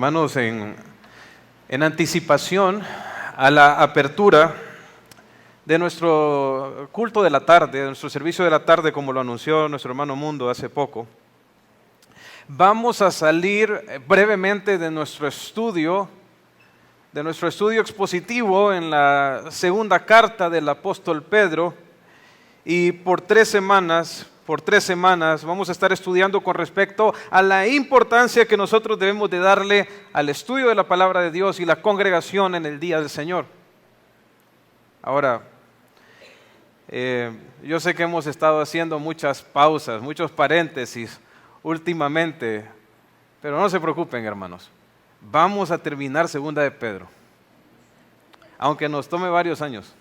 Hermanos, en anticipación a la apertura de nuestro culto de la tarde, de nuestro servicio de la tarde, como lo anunció nuestro hermano Mundo hace poco, vamos a salir brevemente de nuestro estudio expositivo en la segunda carta del apóstol Pedro, y por tres semanas vamos a estar estudiando con respecto a la importancia que nosotros debemos de darle al estudio de la palabra de Dios y la congregación en el día del Señor. Ahora, yo sé que hemos estado haciendo muchas pausas, muchos paréntesis últimamente, pero no se preocupen, hermanos. Vamos a terminar segunda de Pedro, aunque nos tome varios años.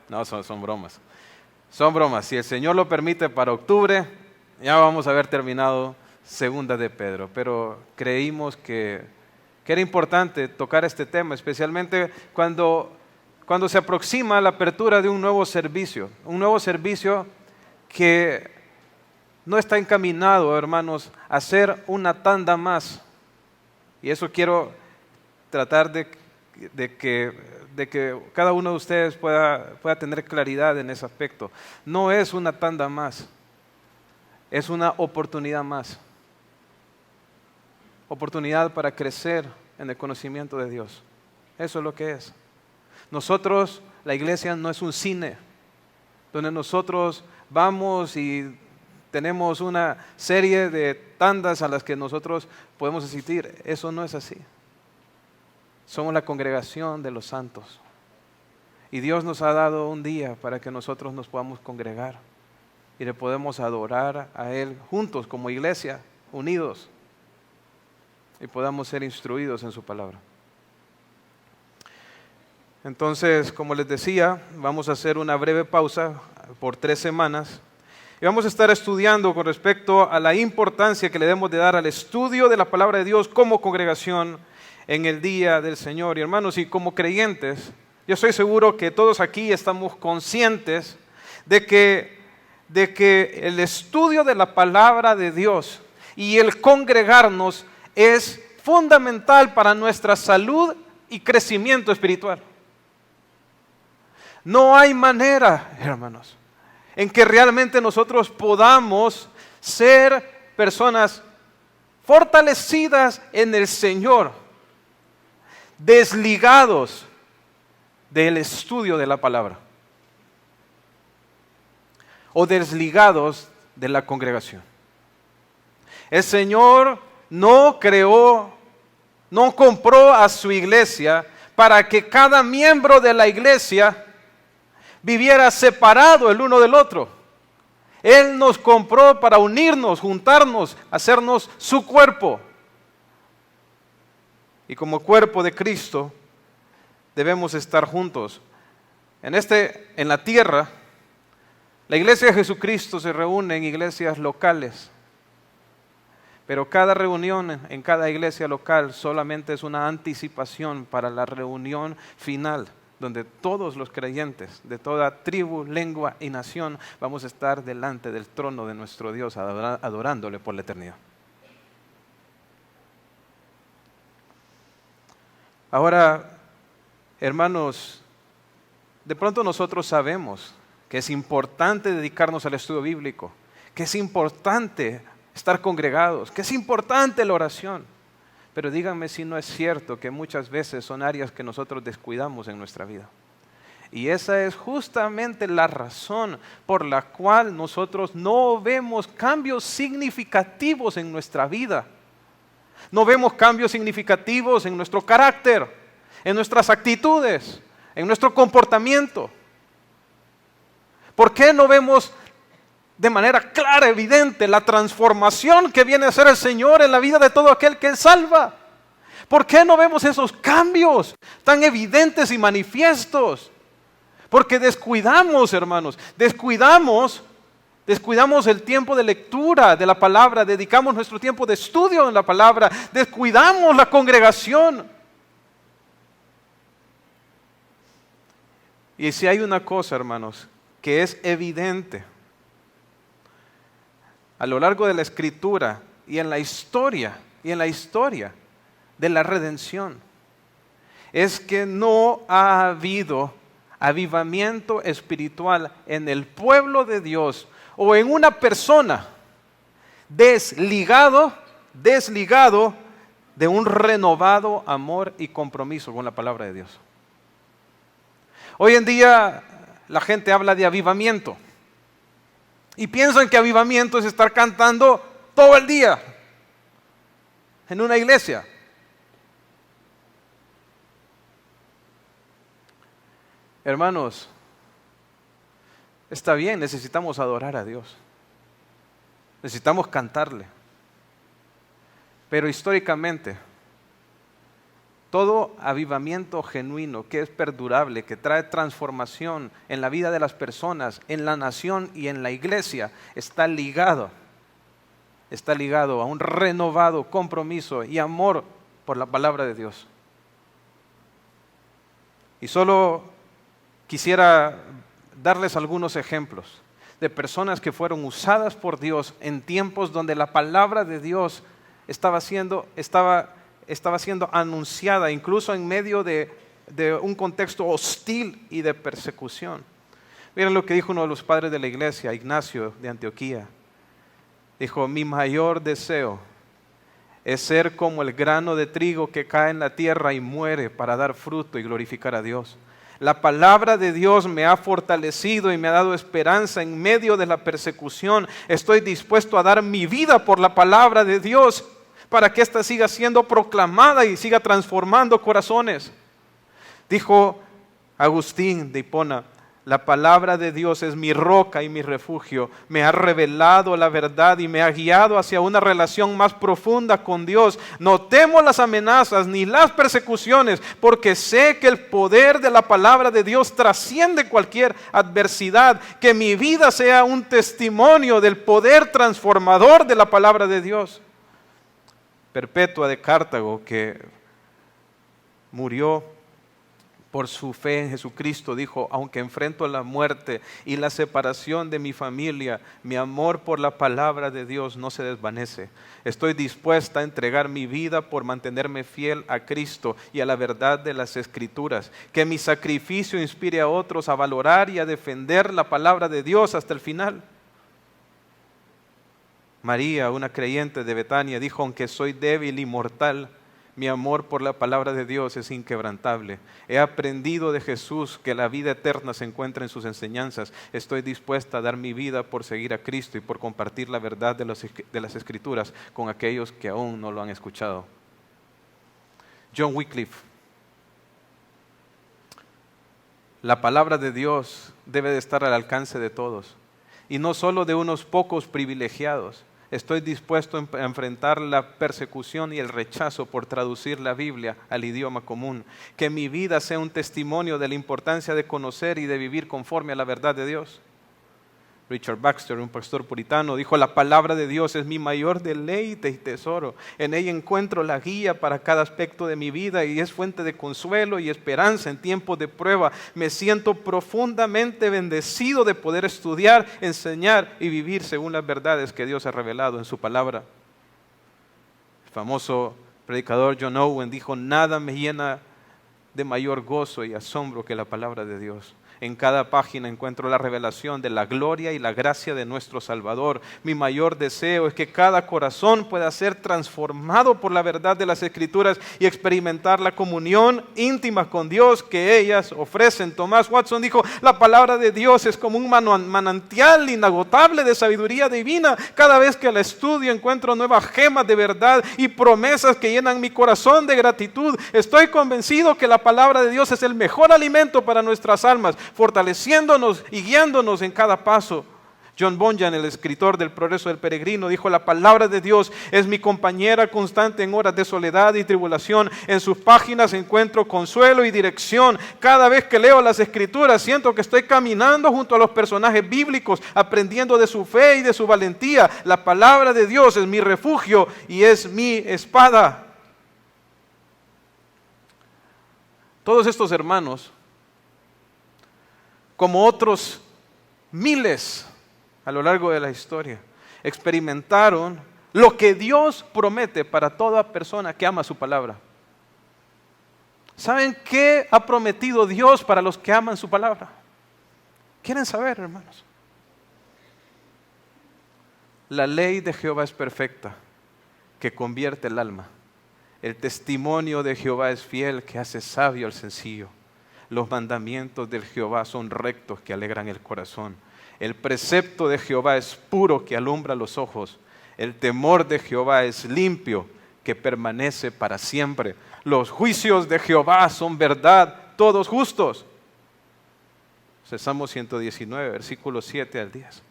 No, son bromas. Son bromas. Si el Señor lo permite, para octubre ya vamos a haber terminado segunda de Pedro. Pero creímos que era importante tocar este tema, especialmente cuando se aproxima la apertura de un nuevo servicio que no está encaminado, hermanos, a ser una tanda más. Y eso quiero tratar de que cada uno de ustedes pueda tener claridad en ese aspecto. No es una tanda más, es una oportunidad más. Oportunidad para crecer en el conocimiento de Dios. Eso es lo que es. Nosotros, la iglesia no es un cine donde nosotros vamos y tenemos una serie de tandas a las que nosotros podemos asistir. Eso no es así. Somos la congregación de los santos. Y Dios nos ha dado un día para que nosotros nos podamos congregar y le podemos adorar a Él juntos como iglesia, unidos, y podamos ser instruidos en su palabra. Entonces, como les decía, vamos a hacer una breve pausa por 3 semanas y vamos a estar estudiando con respecto a la importancia que le debemos de dar al estudio de la palabra de Dios como congregación en el día del Señor. Y hermanos, y como creyentes, yo estoy seguro que todos aquí estamos conscientes de que el estudio de la palabra de Dios y el congregarnos es fundamental para nuestra salud y crecimiento espiritual. No hay manera, hermanos, en que realmente nosotros podamos ser personas fortalecidas en el Señor, desligados del estudio de la palabra o desligados de la congregación. El Señor no compró a su iglesia para que cada miembro de la iglesia viviera separado el uno del otro. Él nos compró para unirnos, juntarnos, hacernos su cuerpo. Y como cuerpo de Cristo debemos estar juntos. En la tierra, la iglesia de Jesucristo se reúne en iglesias locales. Pero cada reunión en cada iglesia local solamente es una anticipación para la reunión final, donde todos los creyentes de toda tribu, lengua y nación vamos a estar delante del trono de nuestro Dios, adorándole por la eternidad. Ahora, hermanos, de pronto nosotros sabemos que es importante dedicarnos al estudio bíblico, que es importante estar congregados, que es importante la oración. Pero díganme si no es cierto que muchas veces son áreas que nosotros descuidamos en nuestra vida. Y esa es justamente la razón por la cual nosotros no vemos cambios significativos en nuestra vida. No vemos cambios significativos en nuestro carácter, en nuestras actitudes, en nuestro comportamiento. ¿Por qué no vemos de manera clara, evidente, la transformación que viene a hacer el Señor en la vida de todo aquel que Él salva? ¿Por qué no vemos esos cambios tan evidentes y manifiestos? Porque descuidamos, hermanos, descuidamos el tiempo de lectura de la palabra, dedicamos nuestro tiempo de estudio en la palabra, descuidamos la congregación. Y si hay una cosa, hermanos, que es evidente a lo largo de la Escritura y en la historia y en la historia de la redención es que no ha habido avivamiento espiritual en el pueblo de Dios o en una persona desligado de un renovado amor y compromiso con la palabra de Dios. Hoy en día la gente habla de avivamiento y piensan que avivamiento es estar cantando todo el día en una iglesia. Hermanos, está bien, necesitamos adorar a Dios. Necesitamos cantarle. Pero históricamente, todo avivamiento genuino que es perdurable, que trae transformación en la vida de las personas, en la nación y en la iglesia, está ligado a un renovado compromiso y amor por la palabra de Dios. Y solo quisiera darles algunos ejemplos de personas que fueron usadas por Dios en tiempos donde la palabra de Dios estaba siendo anunciada, incluso en medio de un contexto hostil y de persecución. Miren lo que dijo uno de los padres de la iglesia, Ignacio de Antioquía. Dijo: mi mayor deseo es ser como el grano de trigo que cae en la tierra y muere para dar fruto y glorificar a Dios. La palabra de Dios me ha fortalecido y me ha dado esperanza en medio de la persecución. Estoy dispuesto a dar mi vida por la palabra de Dios para que ésta siga siendo proclamada y siga transformando corazones. Dijo Agustín de Hipona: la palabra de Dios es mi roca y mi refugio. Me ha revelado la verdad y me ha guiado hacia una relación más profunda con Dios. No temo las amenazas ni las persecuciones, porque sé que el poder de la palabra de Dios trasciende cualquier adversidad. Que mi vida sea un testimonio del poder transformador de la palabra de Dios. Perpetua de Cartago, que murió por su fe en Jesucristo, dijo: aunque enfrento la muerte y la separación de mi familia, mi amor por la palabra de Dios no se desvanece. Estoy dispuesta a entregar mi vida por mantenerme fiel a Cristo y a la verdad de las Escrituras. Que mi sacrificio inspire a otros a valorar y a defender la palabra de Dios hasta el final. María, una creyente de Betania, dijo: aunque soy débil y mortal, mi amor por la palabra de Dios es inquebrantable. He aprendido de Jesús que la vida eterna se encuentra en sus enseñanzas. Estoy dispuesta a dar mi vida por seguir a Cristo y por compartir la verdad de las Escrituras con aquellos que aún no lo han escuchado. John Wycliffe: la palabra de Dios debe de estar al alcance de todos y no solo de unos pocos privilegiados. Estoy dispuesto a enfrentar la persecución y el rechazo por traducir la Biblia al idioma común. Que mi vida sea un testimonio de la importancia de conocer y de vivir conforme a la verdad de Dios. Richard Baxter, un pastor puritano, dijo: la palabra de Dios es mi mayor deleite y tesoro. En ella encuentro la guía para cada aspecto de mi vida y es fuente de consuelo y esperanza en tiempos de prueba. Me siento profundamente bendecido de poder estudiar, enseñar y vivir según las verdades que Dios ha revelado en su palabra. El famoso predicador John Owen dijo: nada me llena de mayor gozo y asombro que la palabra de Dios. En cada página encuentro la revelación de la gloria y la gracia de nuestro Salvador. Mi mayor deseo es que cada corazón pueda ser transformado por la verdad de las Escrituras y experimentar la comunión íntima con Dios que ellas ofrecen. Thomas Watson dijo: la palabra de Dios es como un manantial inagotable de sabiduría divina. Cada vez que la estudio encuentro nuevas gemas de verdad y promesas que llenan mi corazón de gratitud. Estoy convencido que la palabra de Dios es el mejor alimento para nuestras almas, fortaleciéndonos y guiándonos en cada paso. John Bunyan, el escritor del Progreso del Peregrino, dijo: la palabra de Dios es mi compañera constante en horas de soledad y tribulación. En sus páginas encuentro consuelo y dirección. Cada vez que leo las Escrituras siento que estoy caminando junto a los personajes bíblicos, aprendiendo de su fe y de su valentía. La palabra de Dios es mi refugio y es mi espada. Todos estos hermanos, como otros miles a lo largo de la historia, experimentaron lo que Dios promete para toda persona que ama su palabra. ¿Saben qué ha prometido Dios para los que aman su palabra? ¿Quieren saber, hermanos? La ley de Jehová es perfecta, que convierte el alma. El testimonio de Jehová es fiel, que hace sabio al sencillo. Los mandamientos de Jehová son rectos, que alegran el corazón. El precepto de Jehová es puro, que alumbra los ojos. El temor de Jehová es limpio, que permanece para siempre. Los juicios de Jehová son verdad, todos justos. Salmo 119, versículos 7 al 10.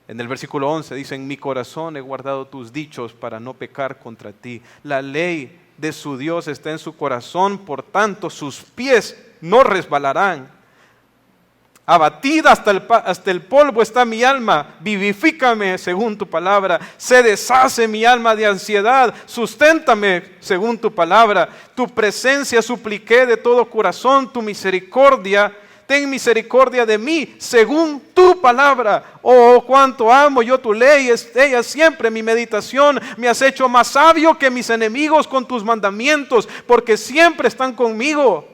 En el versículo 11 dice: en mi corazón he guardado tus dichos para no pecar contra ti. La ley de su Dios está en su corazón, por tanto sus pies no resbalarán. Abatida hasta el polvo está mi alma, vivifícame según tu palabra. Se deshace mi alma de ansiedad, susténtame según tu palabra. Tu presencia supliqué de todo corazón, tu misericordia. Ten misericordia de mí, según tu palabra. Oh, cuánto amo yo tu ley, es ella siempre mi meditación. Me has hecho más sabio que mis enemigos con tus mandamientos, porque siempre están conmigo.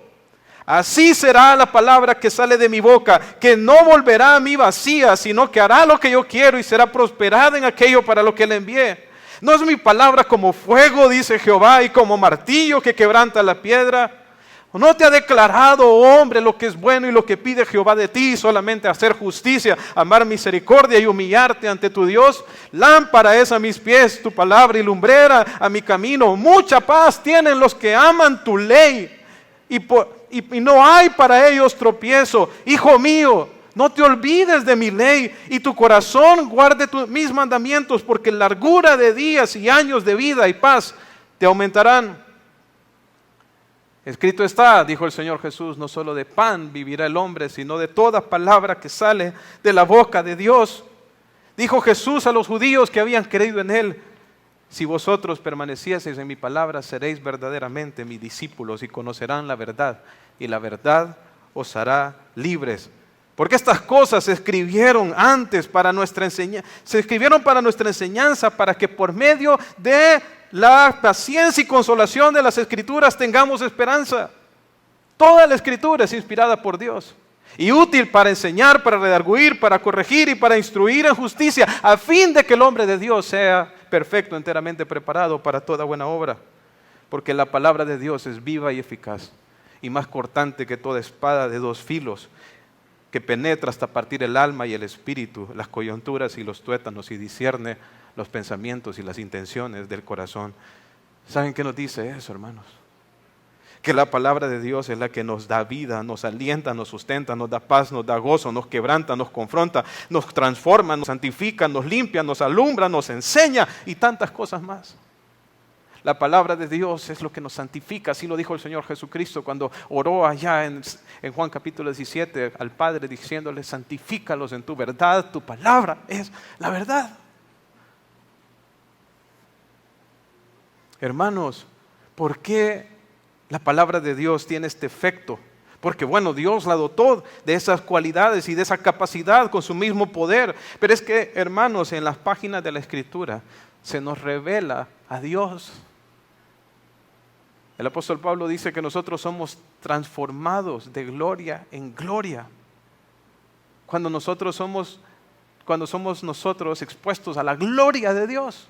Así será la palabra que sale de mi boca, que no volverá a mí vacía, sino que hará lo que yo quiero y será prosperada en aquello para lo que le envié. No es mi palabra como fuego, dice Jehová, y como martillo que quebranta la piedra. ¿No te ha declarado, oh hombre, lo que es bueno y lo que pide Jehová de ti? Solamente hacer justicia, amar misericordia y humillarte ante tu Dios. Lámpara es a mis pies tu palabra y lumbrera a mi camino. Mucha paz tienen los que aman tu ley, y no hay para ellos tropiezo. Hijo mío, no te olvides de mi ley, y tu corazón guarde mis mandamientos, porque largura de días y años de vida y paz te aumentarán. Escrito está, dijo el Señor Jesús, no solo de pan vivirá el hombre, sino de toda palabra que sale de la boca de Dios. Dijo Jesús a los judíos que habían creído en Él: si vosotros permanecieseis en mi palabra, seréis verdaderamente mis discípulos y conocerán la verdad, y la verdad os hará libres. Porque estas cosas se escribieron antes para nuestra enseñanza, para que por medio de la paciencia y consolación de las Escrituras tengamos esperanza. Toda la Escritura es inspirada por Dios y útil para enseñar, para redarguir, para corregir y para instruir en justicia, a fin de que el hombre de Dios sea perfecto, enteramente preparado para toda buena obra. Porque la palabra de Dios es viva y eficaz, y más cortante que toda espada de dos filos, que penetra hasta partir el alma y el espíritu, las coyunturas y los tuétanos, y discierne los pensamientos y las intenciones del corazón. ¿Saben qué nos dice eso, hermanos? Que la palabra de Dios es la que nos da vida, nos alienta, nos sustenta, nos da paz, nos da gozo, nos quebranta, nos confronta, nos transforma, nos santifica, nos limpia, nos alumbra, nos enseña y tantas cosas más. La palabra de Dios es lo que nos santifica. Así lo dijo el Señor Jesucristo cuando oró allá en Juan capítulo 17 al Padre, diciéndole: santifícalos en tu verdad, tu palabra es la verdad. Hermanos, ¿por qué la palabra de Dios tiene este efecto? Porque bueno, Dios la dotó de esas cualidades y de esa capacidad con su mismo poder. Pero es que, hermanos, en las páginas de la Escritura se nos revela a Dios. El apóstol Pablo dice que nosotros somos transformados de gloria en gloria. Cuando somos nosotros expuestos a la gloria de Dios.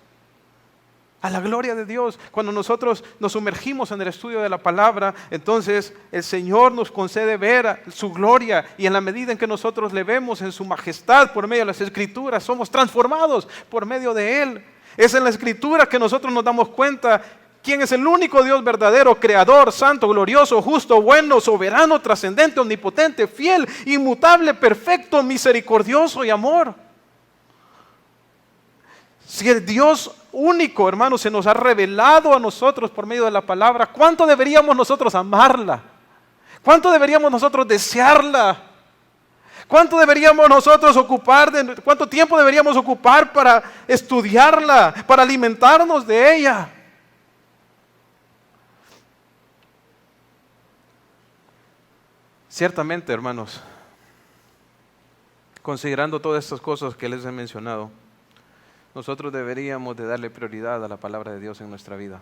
A la gloria de Dios. Cuando nosotros nos sumergimos en el estudio de la palabra, entonces el Señor nos concede ver su gloria, y en la medida en que nosotros le vemos en su majestad por medio de las Escrituras, somos transformados por medio de Él. Es en la Escritura que nosotros nos damos cuenta quién es el único Dios verdadero, creador, santo, glorioso, justo, bueno, soberano, trascendente, omnipotente, fiel, inmutable, perfecto, misericordioso y amor. Si el Dios único, hermanos, se nos ha revelado a nosotros por medio de la palabra, ¿cuánto deberíamos nosotros amarla? ¿Cuánto deberíamos nosotros desearla? ¿Cuánto tiempo deberíamos ocupar para estudiarla, para alimentarnos de ella? Ciertamente, hermanos, considerando todas estas cosas que les he mencionado, nosotros deberíamos de darle prioridad a la palabra de Dios en nuestra vida,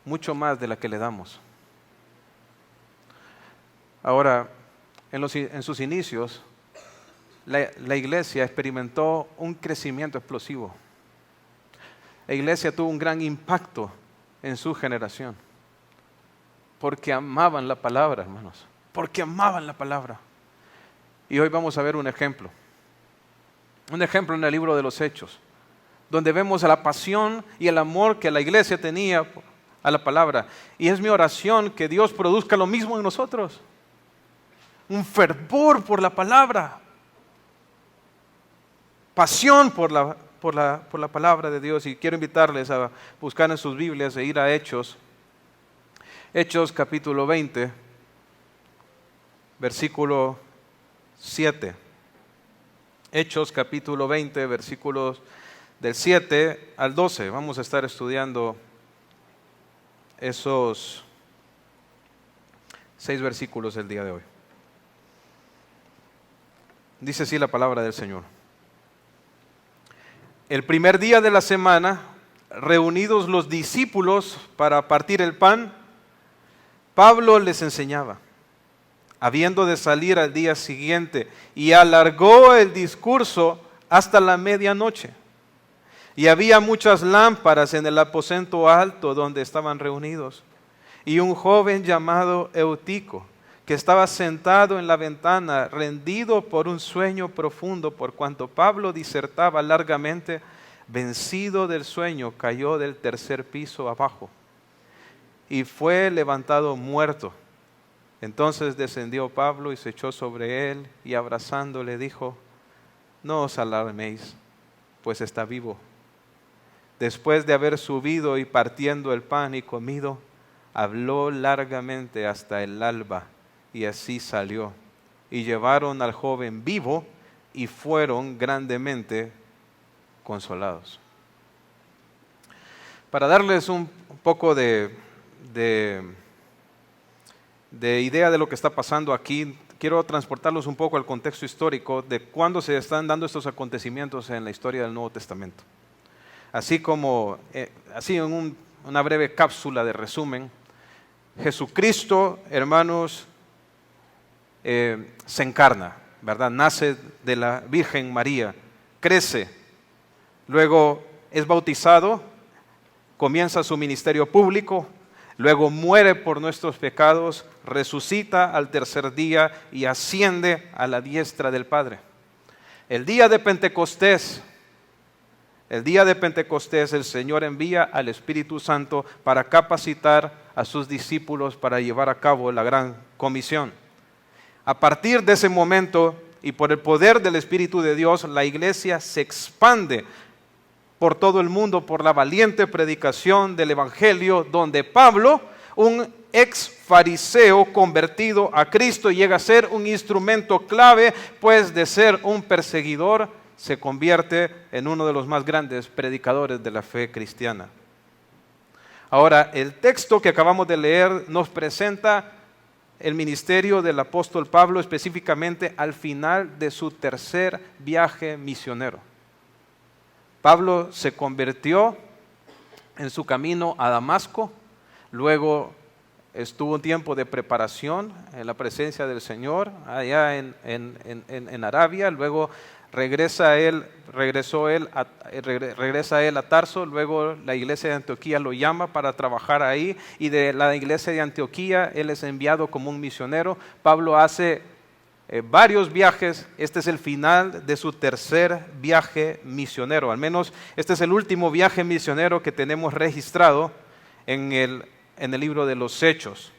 mucho más de la que le damos. Ahora, en sus inicios, la iglesia experimentó un crecimiento explosivo. La iglesia tuvo un gran impacto en su generación, porque amaban la palabra, hermanos, porque amaban la palabra. Y hoy vamos a ver un ejemplo en el libro de los Hechos, donde vemos la pasión y el amor que la iglesia tenía a la palabra. Y es mi oración que Dios produzca lo mismo en nosotros, un fervor por la palabra, pasión por la palabra de Dios. Y quiero invitarles a buscar en sus Biblias e ir a Hechos capítulo 20, versículo 7. Hechos capítulo 20, versículos del 7 al 12. Vamos a estar estudiando esos 6 versículos el día de hoy. Dice así la palabra del Señor. El primer día de la semana, reunidos los discípulos para partir el pan, Pablo les enseñaba, habiendo de salir al día siguiente, y alargó el discurso hasta la medianoche. Y había muchas lámparas en el aposento alto donde estaban reunidos. Y un joven llamado Eutico, que estaba sentado en la ventana, rendido por un sueño profundo, por cuanto Pablo disertaba largamente, vencido del sueño, cayó del tercer piso abajo y fue levantado muerto. Entonces descendió Pablo y se echó sobre él y abrazándole dijo: no os alarméis, pues está vivo. Después de haber subido y partiendo el pan y comido, habló largamente hasta el alba, y así salió. Y llevaron al joven vivo y fueron grandemente consolados. Para darles un poco de idea de lo que está pasando aquí, quiero transportarlos un poco al contexto histórico de cuándo se están dando estos acontecimientos en la historia del Nuevo Testamento. Así en una breve cápsula de resumen, Jesucristo, hermanos, se encarna, ¿verdad? Nace de la Virgen María, crece, luego es bautizado, comienza su ministerio público, luego muere por nuestros pecados, resucita al tercer día y asciende a la diestra del Padre. El día de Pentecostés, el Señor envía al Espíritu Santo para capacitar a sus discípulos para llevar a cabo la gran comisión. A partir de ese momento y por el poder del Espíritu de Dios, la iglesia se expande por todo el mundo por la valiente predicación del Evangelio, donde Pablo, un ex fariseo convertido a Cristo, llega a ser un instrumento clave, pues de ser un perseguidor se convierte en uno de los más grandes predicadores de la fe cristiana. Ahora, el texto que acabamos de leer nos presenta el ministerio del apóstol Pablo específicamente al final de su tercer viaje misionero. Pablo se convirtió en su camino a Damasco, luego estuvo un tiempo de preparación en la presencia del Señor allá en Arabia, luego regresa él a Tarso, luego la iglesia de Antioquía lo llama para trabajar ahí y de la iglesia de Antioquía él es enviado como un misionero. Pablo hace varios viajes, este es el final de su tercer viaje misionero, al menos este es el último viaje misionero que tenemos registrado en el libro de los Hechos.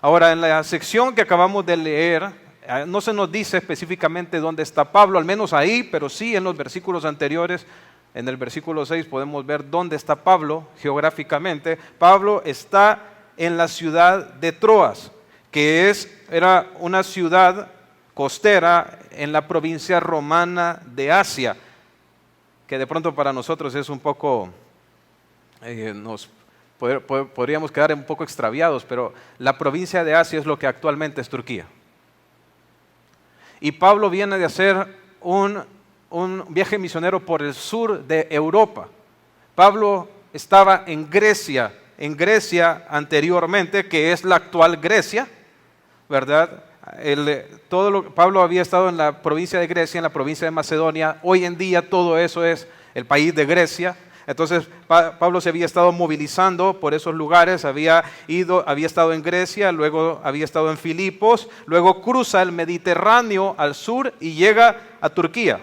Ahora, en la sección que acabamos de leer, no se nos dice específicamente dónde está Pablo, al menos ahí, pero sí en los versículos anteriores, en el versículo 6 podemos ver dónde está Pablo geográficamente. Pablo está en la ciudad de Troas, que era una ciudad costera en la provincia romana de Asia, que de pronto para nosotros es un poco, podríamos quedar un poco extraviados, pero la provincia de Asia es lo que actualmente es Turquía. Y Pablo viene de hacer un un viaje misionero por el sur de Europa. Pablo estaba en Grecia anteriormente, que es la actual Grecia, ¿verdad? Pablo había estado en la provincia de Grecia, en la provincia de Macedonia. Hoy en día todo eso es el país de Grecia. Entonces Pablo se había estado movilizando por esos lugares, había estado en Grecia, luego había estado en Filipos, luego cruza el Mediterráneo al sur y llega a Turquía,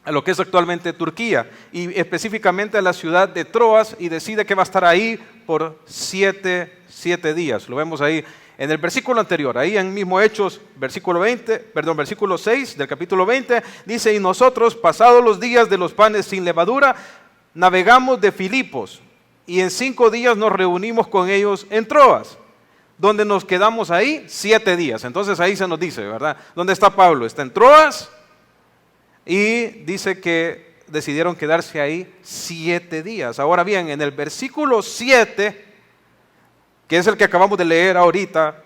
a lo que es actualmente Turquía, y específicamente a la ciudad de Troas, y decide que va a estar ahí por siete días. Lo vemos ahí en el versículo anterior, ahí en mismo Hechos, versículo 6 del capítulo 20, dice: y nosotros, pasados los días de los panes sin levadura, navegamos de Filipos, y en 5 días nos reunimos con ellos en Troas, donde nos quedamos ahí 7 días. Entonces ahí se nos dice, ¿verdad? ¿Dónde está Pablo? Está en Troas, y dice que decidieron quedarse ahí 7 días. Ahora bien, en el versículo 7, que es el que acabamos de leer ahorita,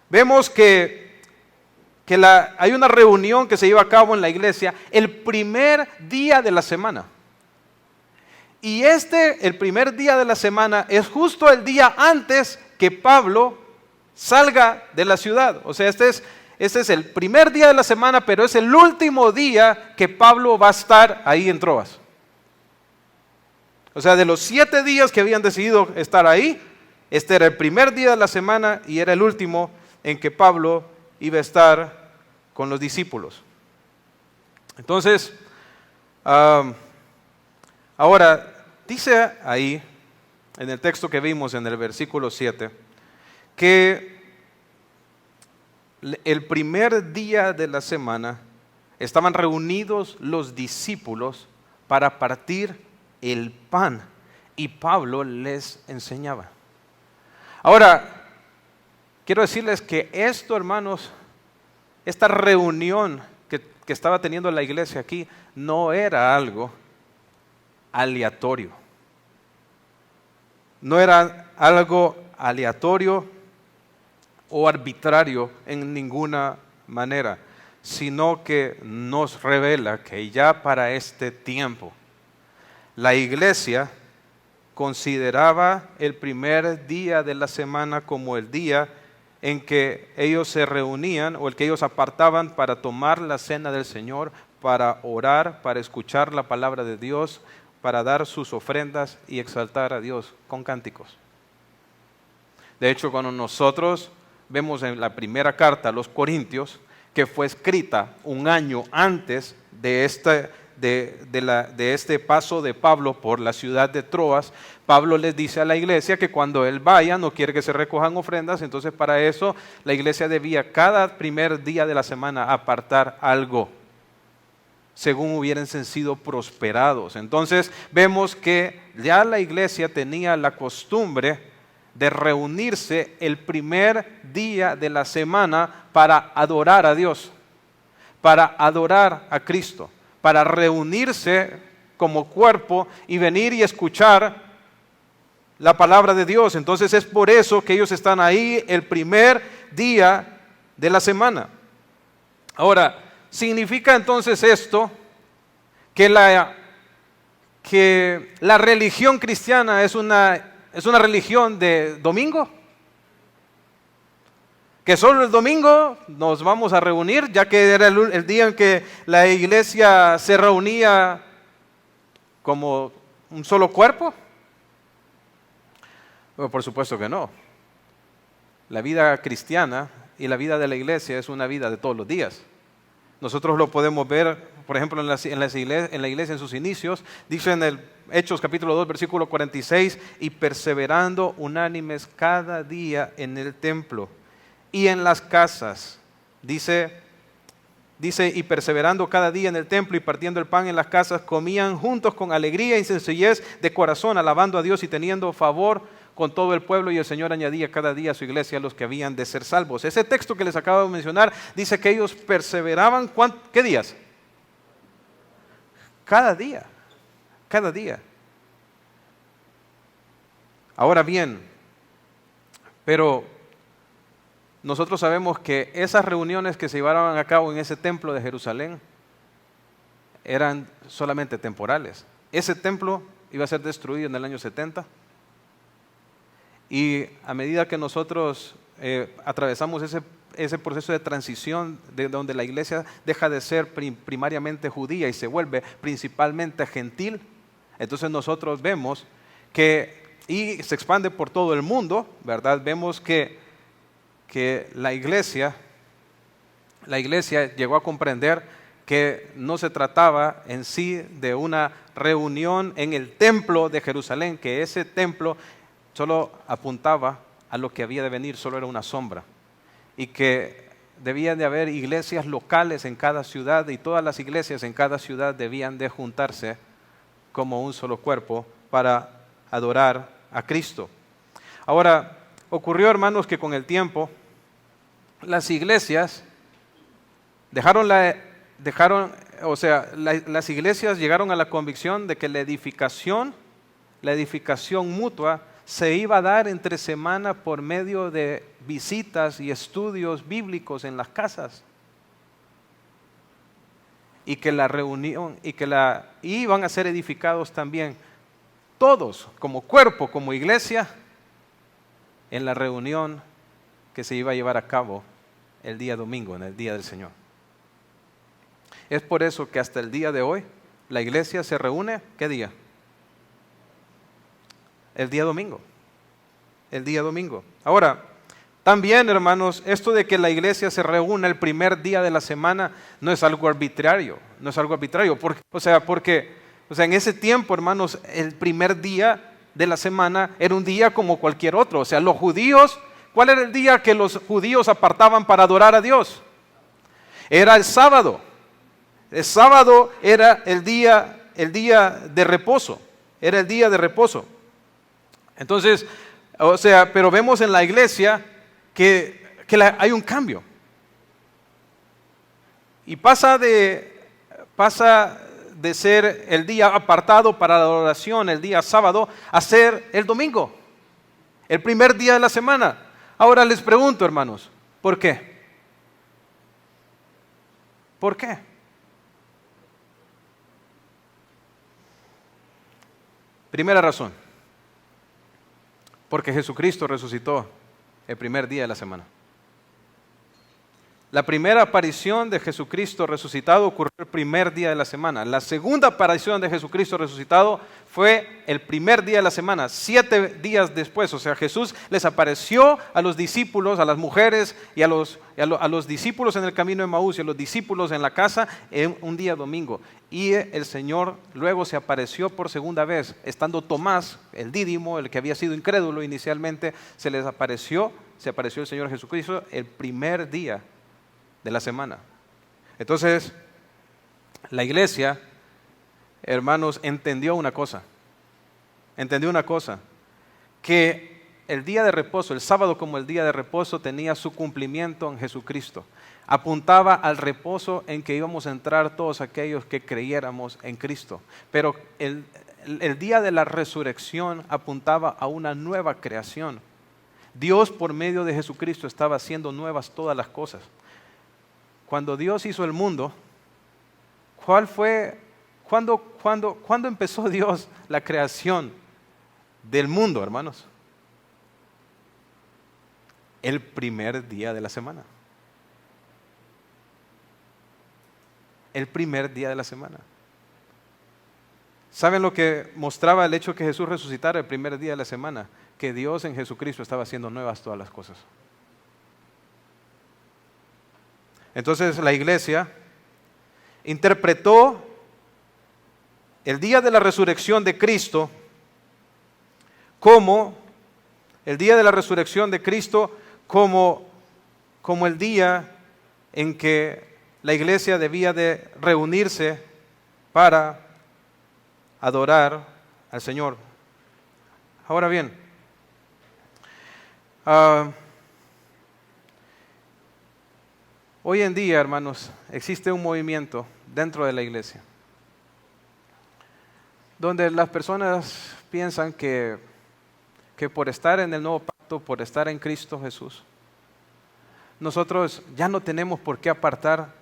vemos que hay una reunión que se lleva a cabo en la iglesia el primer día de la semana. Y el primer día de la semana es justo el día antes que Pablo salga de la ciudad. O sea, este es el primer día de la semana, pero es el último día que Pablo va a estar ahí en Troas. O sea, de los 7 días que habían decidido estar ahí, este era el primer día de la semana y era el último en que Pablo iba a estar con los discípulos. Entonces, ahora, dice ahí, en el texto que vimos en el versículo 7, que el primer día de la semana estaban reunidos los discípulos para partir el pan y Pablo les enseñaba. Ahora, quiero decirles que esto, hermanos, esta reunión que estaba teniendo la iglesia aquí, no era algo aleatorio. No era algo aleatorio o arbitrario en ninguna manera, sino que nos revela que ya para este tiempo la iglesia consideraba el primer día de la semana como el día en que ellos se reunían o el que ellos apartaban para tomar la cena del Señor, para orar, para escuchar la palabra de Dios, para dar sus ofrendas y exaltar a Dios con cánticos. De hecho, cuando nosotros vemos en la primera carta a los Corintios, que fue escrita un año antes de este paso de Pablo por la ciudad de Troas, Pablo les dice a la iglesia que cuando él vaya no quiere que se recojan ofrendas, entonces para eso la iglesia debía cada primer día de la semana apartar algo, según hubiesen sido prosperados. Entonces vemos que ya la iglesia tenía la costumbre de reunirse el primer día de la semana para adorar a Dios, para adorar a Cristo, para reunirse como cuerpo y venir y escuchar la palabra de Dios. Entonces es por eso que ellos están ahí el primer día de la semana. Ahora, ¿significa entonces esto que la religión cristiana es una religión de domingo? Que solo el domingo nos vamos a reunir, ya que era el día en que la iglesia se reunía como un solo cuerpo. Bueno, por supuesto que no. La vida cristiana y la vida de la iglesia es una vida de todos los días. Nosotros lo podemos ver, por ejemplo, en la iglesia en sus inicios. Dice en el Hechos capítulo 2, versículo 46, y perseverando unánimes cada día en el templo y en las casas. Dice, y perseverando cada día en el templo y partiendo el pan en las casas, comían juntos con alegría y sencillez de corazón, alabando a Dios y teniendo favor con todo el pueblo, y el Señor añadía cada día a su iglesia a los que habían de ser salvos. Ese texto que les acabo de mencionar dice que ellos perseveraban, ¿qué días? Cada día, cada día. Ahora bien, pero nosotros sabemos que esas reuniones que se llevaban a cabo en ese templo de Jerusalén eran solamente temporales. Ese templo iba a ser destruido en el año 70 y a medida que nosotros atravesamos ese proceso de transición de donde la iglesia deja de ser primariamente judía y se vuelve principalmente gentil, entonces nosotros vemos y se expande por todo el mundo, ¿verdad? Vemos que la iglesia llegó a comprender que no se trataba en sí de una reunión en el templo de Jerusalén, que ese templo solo apuntaba a lo que había de venir, solo era una sombra, y que debían de haber iglesias locales en cada ciudad y todas las iglesias en cada ciudad debían de juntarse como un solo cuerpo para adorar a Cristo. Ahora, ocurrió, hermanos, que con el tiempo las iglesias las iglesias llegaron a la convicción de que la edificación mutua se iba a dar entre semana por medio de visitas y estudios bíblicos en las casas. Y que la reunión, iban a ser edificados también todos, como cuerpo, como iglesia, en la reunión que se iba a llevar a cabo el día domingo, en el día del Señor. Es por eso que hasta el día de hoy la iglesia se reúne, ¿qué día? El día domingo. El día domingo. Ahora, también, hermanos, esto de que la iglesia se reúna el primer día de la semana no es algo arbitrario. No es algo arbitrario. Porque en ese tiempo, hermanos, el primer día de la semana era un día como cualquier otro. O sea, los judíos, ¿cuál era el día que los judíos apartaban para adorar a Dios? Era el sábado. El sábado era el día de reposo. Era el día de reposo. Entonces, pero vemos en la iglesia que hay un cambio. Y pasa de ser el día apartado para la adoración, el día sábado, a ser el domingo, el primer día de la semana. Ahora les pregunto, hermanos, ¿por qué? ¿Por qué? Primera razón, porque Jesucristo resucitó el primer día de la semana. La primera aparición de Jesucristo resucitado ocurrió el primer día de la semana. La segunda aparición de Jesucristo resucitado fue el primer día de la semana, 7 días después. O sea, Jesús les apareció a los discípulos, a las mujeres y a los discípulos en el camino de Emaús y a los discípulos en la casa en un día domingo. Y el Señor luego se apareció por segunda vez, estando Tomás, el dídimo, el que había sido incrédulo inicialmente, se apareció el Señor Jesucristo el primer día de la semana. Entonces, la iglesia, hermanos, entendió una cosa, que el día de reposo, el sábado como el día de reposo, tenía su cumplimiento en Jesucristo. Apuntaba al reposo en que íbamos a entrar todos aquellos que creyéramos en Cristo. Pero el día de la resurrección apuntaba a una nueva creación. Dios, por medio de Jesucristo, estaba haciendo nuevas todas las cosas. Cuando Dios hizo el mundo, ¿cuándo empezó Dios la creación del mundo, hermanos? El primer día de la semana. El primer día de la semana. ¿Saben lo que mostraba el hecho que Jesús resucitara el primer día de la semana? Que Dios en Jesucristo estaba haciendo nuevas todas las cosas. Entonces la iglesia interpretó el día de la resurrección de Cristo como el día en que la iglesia debía de reunirse para adorar al Señor. Ahora bien, hoy en día, hermanos, existe un movimiento dentro de la iglesia donde las personas piensan que por estar en el nuevo pacto, por estar en Cristo Jesús, nosotros ya no tenemos por qué apartar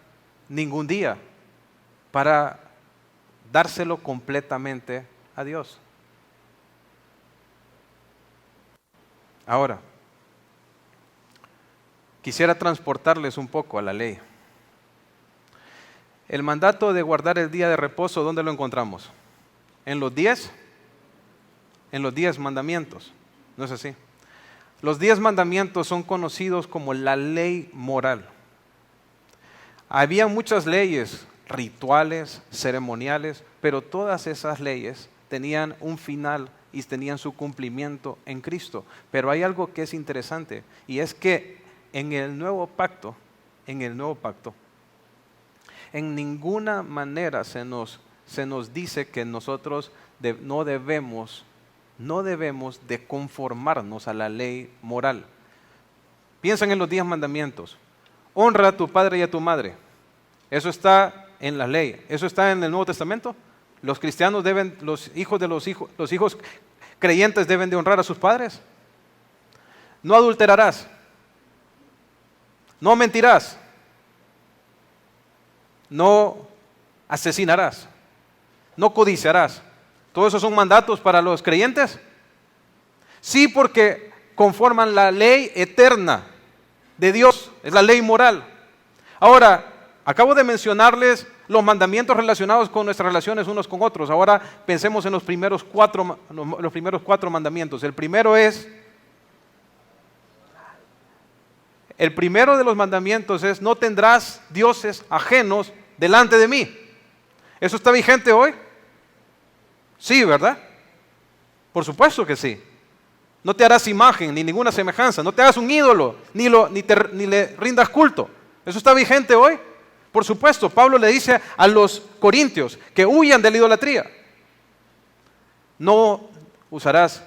ningún día para dárselo completamente a Dios. Ahora, quisiera transportarles un poco a la ley. El mandato de guardar el día de reposo, ¿dónde lo encontramos? En los 10 mandamientos, ¿no es así? Los 10 mandamientos son conocidos como la ley moral. Había muchas leyes, rituales, ceremoniales, pero todas esas leyes tenían un final y tenían su cumplimiento en Cristo. Pero hay algo que es interesante, y es que en el nuevo pacto, en ninguna manera se nos dice que nosotros no debemos de conformarnos a la ley moral. Piensen en los 10 mandamientos. Honra a tu padre y a tu madre. Eso está en la ley. ¿Eso está en el Nuevo Testamento? Los cristianos los hijos creyentes deben de honrar a sus padres. No adulterarás. No mentirás. No asesinarás. No codiciarás. ¿Todos esos son mandatos para los creyentes? Sí, porque conforman la ley eterna de Dios, es la ley moral. Ahora, acabo de mencionarles los mandamientos relacionados con nuestras relaciones unos con otros. Ahora pensemos en los primeros cuatro mandamientos. El primero de los mandamientos es: no tendrás dioses ajenos delante de mí. ¿Eso está vigente hoy? Sí, ¿verdad? Por supuesto que sí. No te harás imagen ni ninguna semejanza, no te hagas un ídolo, ni le rindas culto. ¿Eso está vigente hoy? Por supuesto. Pablo le dice a los corintios que huyan de la idolatría. No usarás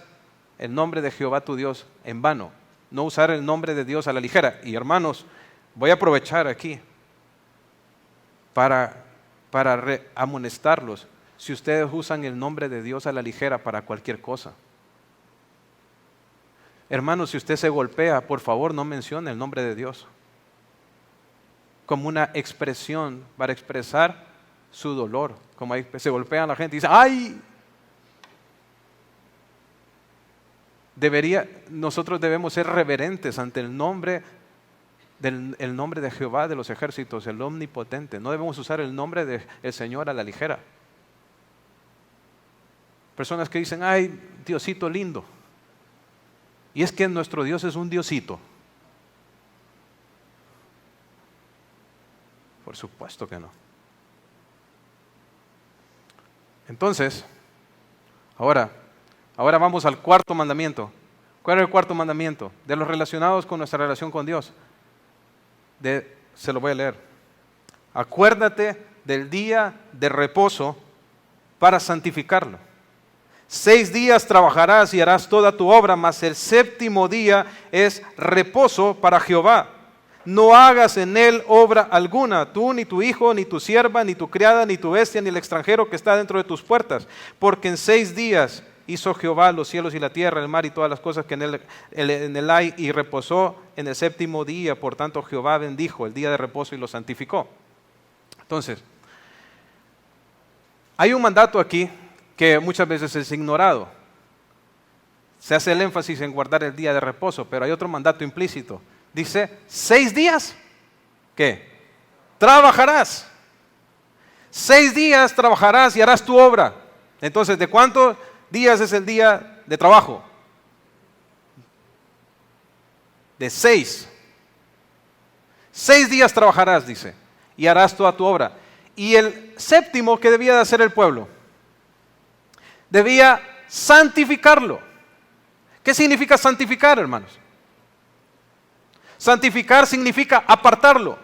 el nombre de Jehová tu Dios en vano. No usar el nombre de Dios a la ligera. Y hermanos, voy a aprovechar aquí para amonestarlos. Si ustedes usan el nombre de Dios a la ligera para cualquier cosa. Hermanos, si usted se golpea, por favor no mencione el nombre de Dios como una expresión para expresar su dolor. Como ahí se golpea a la gente y dice: ¡ay! Nosotros debemos ser reverentes ante el nombre de Jehová de los ejércitos, el omnipotente. No debemos usar el nombre del Señor a la ligera. Personas que dicen: ¡ay, Diosito lindo! Y es que nuestro Dios es un Diosito. Por supuesto que no. Entonces, ahora vamos al cuarto mandamiento. ¿Cuál es el cuarto mandamiento? De los relacionados con nuestra relación con Dios. Se lo voy a leer. Acuérdate del día de reposo para santificarlo. 6 días trabajarás y harás toda tu obra, mas el 7º día es reposo para Jehová. No hagas en él obra alguna, tú, ni tu hijo, ni tu sierva, ni tu criada, ni tu bestia, ni el extranjero que está dentro de tus puertas. Porque en 6 días hizo Jehová los cielos y la tierra, el mar y todas las cosas que en él hay, y reposó en el 7º día. Por tanto, Jehová bendijo el día de reposo y lo santificó. Entonces, hay un mandato aquí que muchas veces es ignorado. Se hace el énfasis en guardar el día de reposo, pero hay otro mandato implícito. Dice: 6 días, ¿qué? Trabajarás. 6 días trabajarás y harás tu obra. Entonces, ¿de cuántos días es el día de trabajo? De 6. 6 días trabajarás, dice, y harás toda tu obra. Y el 7º, ¿qué debía de hacer el pueblo? Debía santificarlo. ¿Qué significa santificar, hermanos? Santificar significa apartarlo.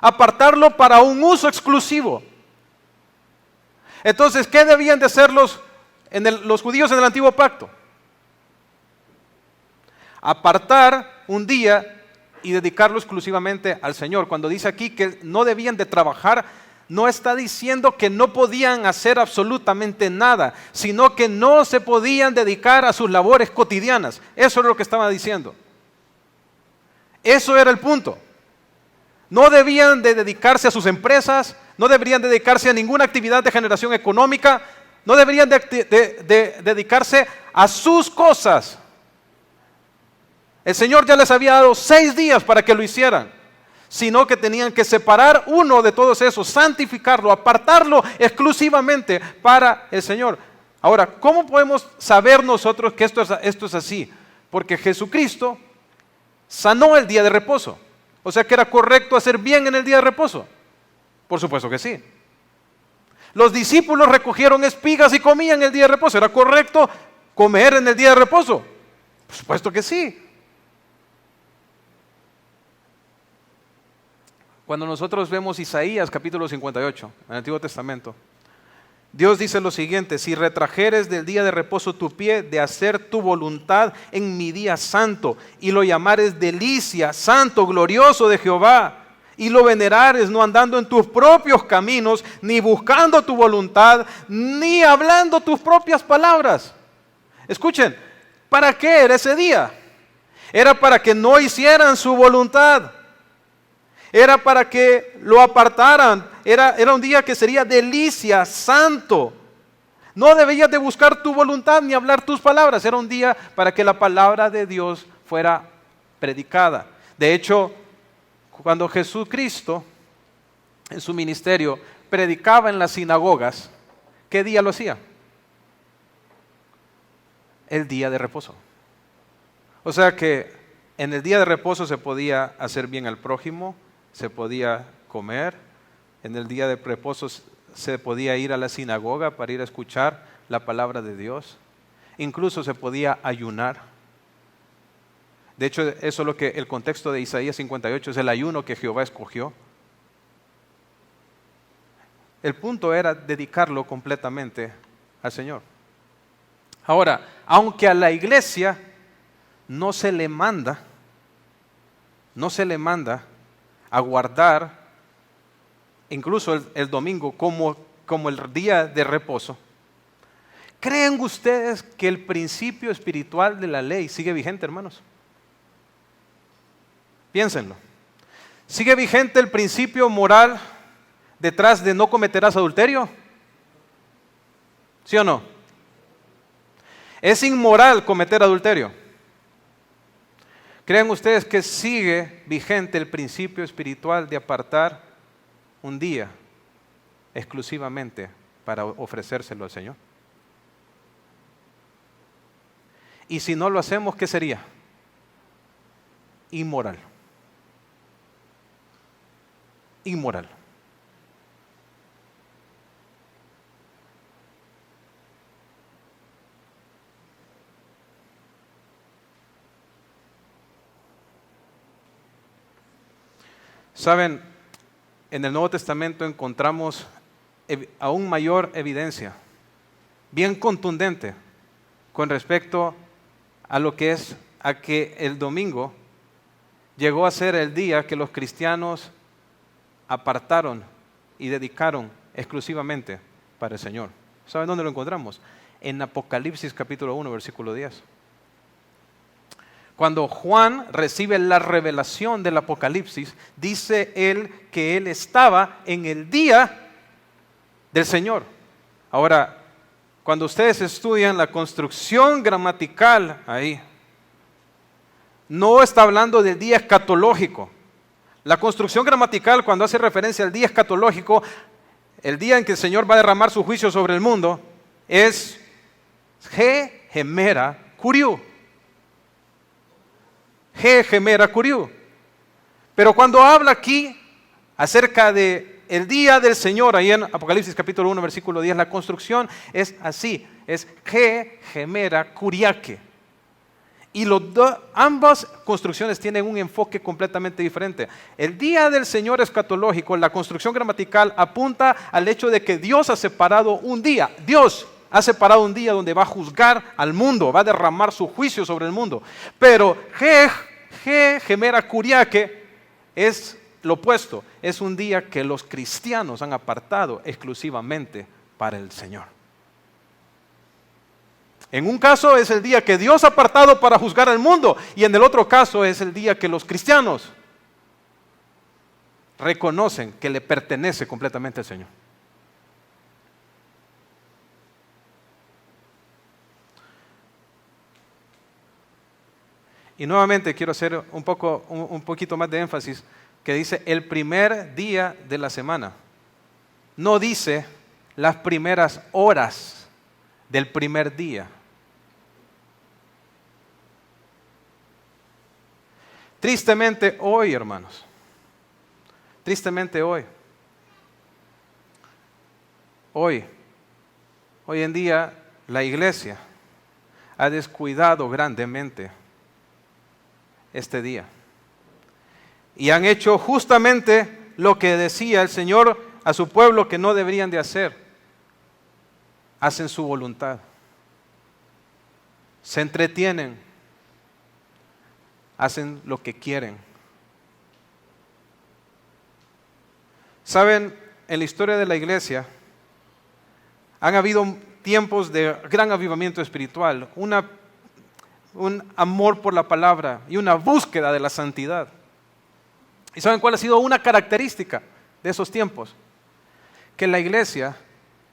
Apartarlo para un uso exclusivo. Entonces, ¿qué debían de hacer los judíos en el antiguo pacto? Apartar un día y dedicarlo exclusivamente al Señor. Cuando dice aquí que no debían de trabajar, no está diciendo que no podían hacer absolutamente nada, sino que no se podían dedicar a sus labores cotidianas. Eso es lo que estaba diciendo. Eso era el punto. No debían de dedicarse a sus empresas, no deberían dedicarse a ninguna actividad de generación económica, no deberían de dedicarse a sus cosas. El Señor ya les había dado 6 días para que lo hicieran, sino que tenían que separar uno de todos esos, santificarlo, apartarlo exclusivamente para el Señor. Ahora, ¿cómo podemos saber nosotros que esto es así? Porque Jesucristo sanó el día de reposo. O sea que era correcto hacer bien en el día de reposo. Por supuesto que sí. Los discípulos recogieron espigas y comían el día de reposo. ¿Era correcto comer en el día de reposo? Por supuesto que sí. Cuando nosotros vemos Isaías capítulo 58, en el Antiguo Testamento, Dios dice lo siguiente: si retrajeres del día de reposo tu pie de hacer tu voluntad en mi día santo, y lo llamares delicia, santo, glorioso de Jehová, y lo venerares no andando en tus propios caminos, ni buscando tu voluntad, ni hablando tus propias palabras. Escuchen, ¿para qué era ese día? Era para que no hicieran su voluntad. Era para que lo apartaran. Era un día que sería delicia, santo. No debías de buscar tu voluntad ni hablar tus palabras. Era un día para que la palabra de Dios fuera predicada. De hecho, cuando Jesucristo en su ministerio predicaba en las sinagogas, ¿qué día lo hacía? El día de reposo. O sea que en el día de reposo se podía hacer bien al prójimo, se podía comer, en el día de reposo se podía ir a la sinagoga para ir a escuchar la palabra de Dios, incluso se podía ayunar. De hecho, eso es lo que el contexto de Isaías 58 es el ayuno que Jehová escogió. El punto era dedicarlo completamente al Señor. Ahora, aunque a la iglesia no se le manda a guardar incluso el domingo como el día de reposo, ¿creen ustedes que el principio espiritual de la ley sigue vigente, hermanos? Piénsenlo. ¿Sigue vigente el principio moral detrás de no cometerás adulterio? ¿Sí o no? ¿Es inmoral cometer adulterio? ¿Creen ustedes que sigue vigente el principio espiritual de apartar un día exclusivamente para ofrecérselo al Señor? Y si no lo hacemos, ¿qué sería? Inmoral. Inmoral. Saben, en el Nuevo Testamento encontramos aún mayor evidencia, bien contundente, con respecto a lo que es a que el domingo llegó a ser el día que los cristianos apartaron y dedicaron exclusivamente para el Señor. ¿Saben dónde lo encontramos? En Apocalipsis capítulo 1, versículo 10. Cuando Juan recibe la revelación del Apocalipsis, dice él que él estaba en el día del Señor. Ahora, cuando ustedes estudian la construcción gramatical ahí, no está hablando del día escatológico. La construcción gramatical, cuando hace referencia al día escatológico, el día en que el Señor va a derramar su juicio sobre el mundo, es Ge Gemera Curiú. Ge Gemera Curiú. Pero cuando habla aquí acerca de el día del Señor, ahí en Apocalipsis capítulo 1, versículo 10, la construcción es así, es Ge Gemera Curiaque. Y ambas construcciones tienen un enfoque completamente diferente. El día del Señor escatológico, la construcción gramatical apunta al hecho de que Dios ha separado un día. Dios ha separado un día donde va a juzgar al mundo, va a derramar su juicio sobre el mundo. Pero Ge Gemera Curiaque es lo opuesto. Es un día que los cristianos han apartado exclusivamente para el Señor. En un caso es el día que Dios ha apartado para juzgar al mundo, y en el otro caso es el día que los cristianos reconocen que le pertenece completamente al Señor. Y nuevamente quiero hacer un poquito más de énfasis, que dice el primer día de la semana. No dice las primeras horas del primer día. Tristemente hoy, hermanos, tristemente hoy en día la iglesia ha descuidado grandemente este día. Y han hecho justamente lo que decía el Señor a su pueblo que no deberían de hacer. Hacen su voluntad. Se entretienen. Hacen lo que quieren. Saben, en la historia de la iglesia han habido tiempos de gran avivamiento espiritual, un amor por la palabra y una búsqueda de la santidad. ¿Y saben cuál ha sido una característica de esos tiempos? Que la iglesia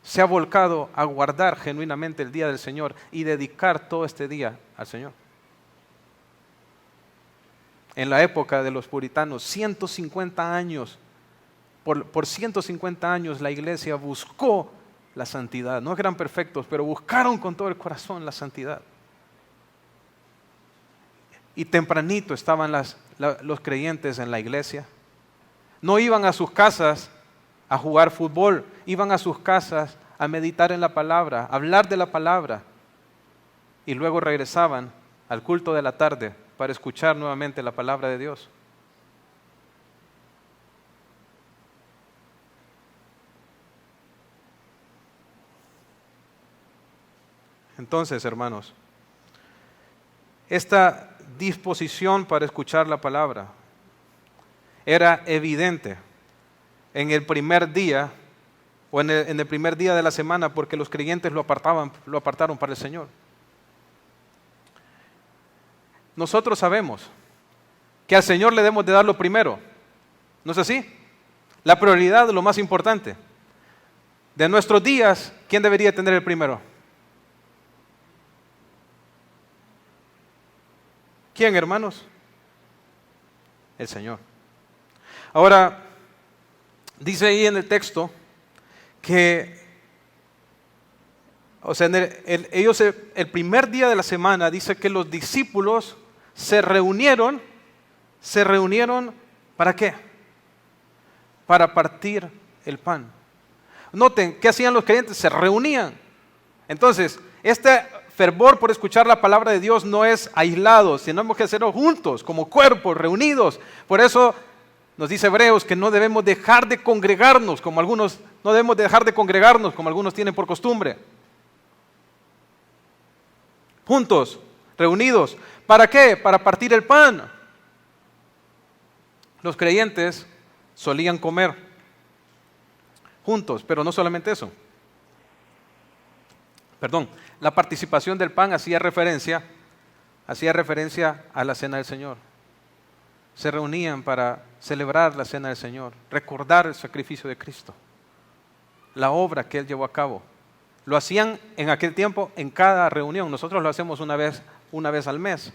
se ha volcado a guardar genuinamente el día del Señor y dedicar todo este día al Señor. En la época de los puritanos, 150 años, por 150 años la iglesia buscó la santidad. No eran perfectos, pero buscaron con todo el corazón la santidad. Y tempranito estaban los creyentes en la iglesia. No iban a sus casas a jugar fútbol, iban a sus casas a meditar en la palabra, a hablar de la palabra. Y luego regresaban al culto de la tarde para escuchar nuevamente la palabra de Dios. Entonces, hermanos, esta disposición para escuchar la palabra era evidente en el primer día o en el primer día de la semana, porque los creyentes lo apartaron para el Señor. Nosotros sabemos que al Señor le debemos de dar lo primero, ¿no es así? La prioridad, lo más importante. De nuestros días, ¿quién debería tener el primero? ¿Quién, hermanos? El Señor. Ahora, dice ahí en el texto que, o sea, el primer día de la semana dice que los discípulos se reunieron, ¿para qué? Para partir el pan. Noten, ¿qué hacían los creyentes? Se reunían. Entonces, este fervor por escuchar la palabra de Dios no es aislado, tenemos que hacerlo juntos, como cuerpos, reunidos. Por eso nos dice Hebreos que no debemos dejar de congregarnos, como algunos tienen por costumbre. Juntos, reunidos. ¿Para qué? Para partir el pan. Los creyentes solían comer juntos, pero no solamente eso. La participación del pan hacía referencia a la cena del Señor. Se reunían para celebrar la cena del Señor, recordar el sacrificio de Cristo, la obra que Él llevó a cabo. Lo hacían en aquel tiempo en cada reunión. Nosotros lo hacemos una vez al mes.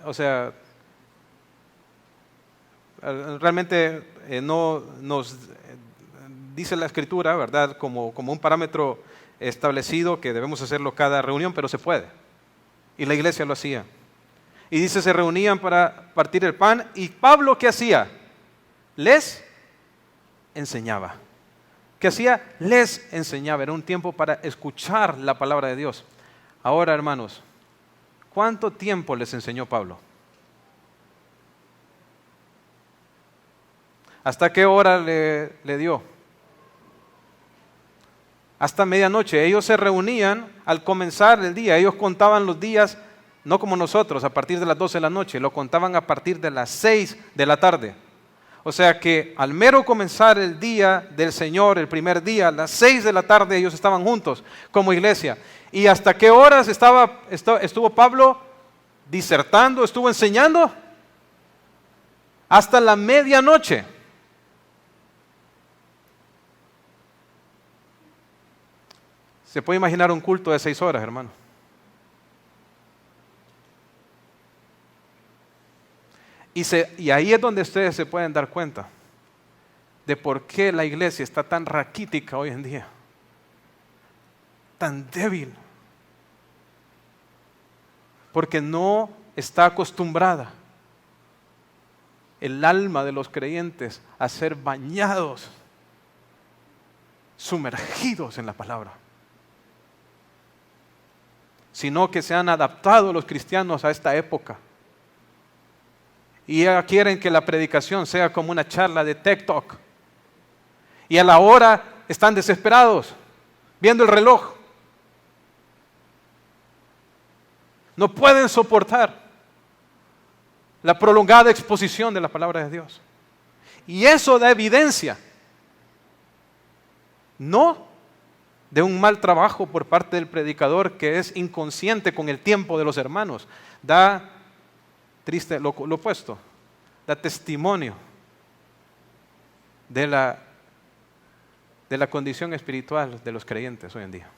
O sea, realmente no nos dice la Escritura, ¿verdad? Como un parámetro establecido que debemos hacerlo cada reunión, pero se puede. Y la iglesia lo hacía. Y dice, se reunían para partir el pan. ¿Y Pablo qué hacía? Les enseñaba. ¿Qué hacía? Les enseñaba. Era un tiempo para escuchar la palabra de Dios. Ahora, hermanos, ¿cuánto tiempo les enseñó Pablo? ¿Hasta qué hora le dio? Hasta medianoche. Ellos se reunían al comenzar el día. Ellos contaban los días, no como nosotros, a partir de las 12 de la noche. Lo contaban a partir de las 6 de la tarde. O sea que al mero comenzar el día del Señor, el primer día, a las 6 de la tarde, ellos estaban juntos como iglesia. ¿Y hasta qué horas estuvo Pablo disertando, estuvo enseñando? hasta la medianoche. ¿Se puede imaginar un culto de 6 horas, hermano? Y ahí es donde ustedes se pueden dar cuenta de por qué la iglesia está tan raquítica hoy en día, tan débil, porque no está acostumbrada el alma de los creyentes a ser bañados, sumergidos en la palabra, sino que se han adaptado los cristianos a esta época y ya quieren que la predicación sea como una charla de TikTok, y a la hora están desesperados viendo el reloj. No pueden soportar la prolongada exposición de la palabra de Dios. Y eso da evidencia, no de un mal trabajo por parte del predicador que es inconsciente con el tiempo de los hermanos. Da triste, lo opuesto, da testimonio de la condición espiritual de los creyentes hoy en día.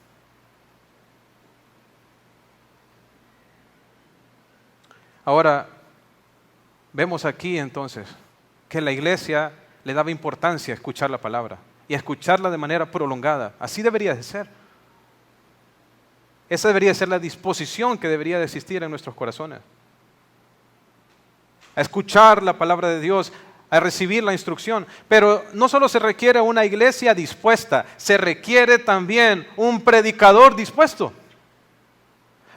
Ahora, vemos aquí entonces que la iglesia le daba importancia a escuchar la palabra y a escucharla de manera prolongada. Así debería de ser. Esa debería ser la disposición que debería de existir en nuestros corazones. A escuchar la palabra de Dios, a recibir la instrucción. Pero no solo se requiere una iglesia dispuesta, se requiere también un predicador dispuesto.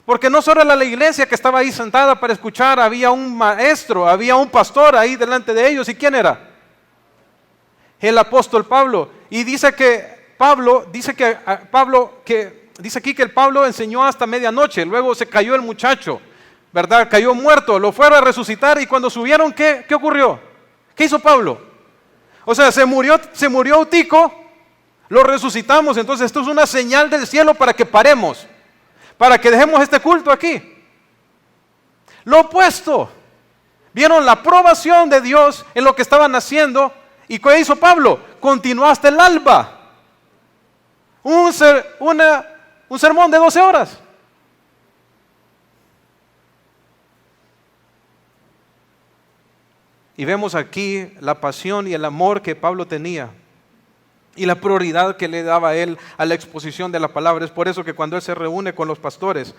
Porque no solo era la iglesia que estaba ahí sentada para escuchar, había un maestro, había un pastor ahí delante de ellos. ¿Y quién era? El apóstol Pablo. Y dice aquí que el Pablo enseñó hasta medianoche, luego se cayó el muchacho, ¿verdad? Cayó muerto, lo fueron a resucitar y cuando subieron, ¿qué ocurrió? ¿Qué hizo Pablo? O sea, se murió Eutico, lo resucitamos, entonces esto es una señal del cielo para que paremos, para que dejemos este culto aquí. Lo opuesto, vieron la aprobación de Dios en lo que estaban haciendo. ¿Y qué hizo Pablo? Continuó hasta el alba. Un sermón de 12 horas. Y vemos aquí la pasión y el amor que Pablo tenía y la prioridad que le daba a él a la exposición de la palabra. Es por eso que cuando él se reúne con los pastores,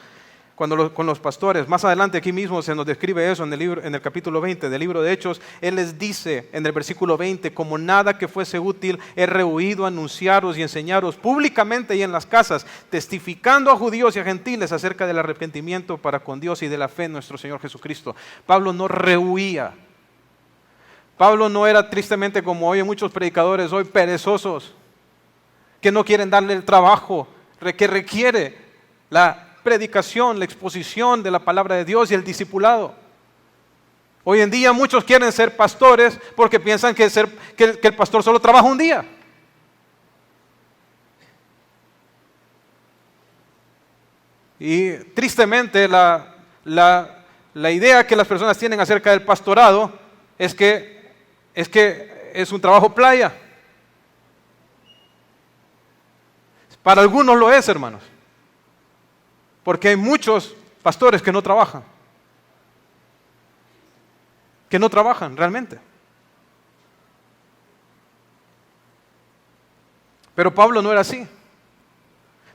más adelante aquí mismo se nos describe eso en el capítulo 20 del libro de Hechos, él les dice en el versículo 20, como nada que fuese útil, he rehuido anunciaros y enseñaros públicamente y en las casas, testificando a judíos y a gentiles acerca del arrepentimiento para con Dios y de la fe en nuestro Señor Jesucristo. Pablo no rehuía. Pablo no era tristemente como hoy muchos predicadores hoy perezosos, que no quieren darle el trabajo que requiere la predicación, la exposición de la palabra de Dios y el discipulado. Hoy en día muchos quieren ser pastores porque piensan que el pastor solo trabaja un día. Y tristemente la idea que las personas tienen acerca del pastorado es que es un trabajo playa. Para algunos lo es, hermanos. Porque hay muchos pastores que no trabajan. Que no trabajan realmente. Pero Pablo no era así.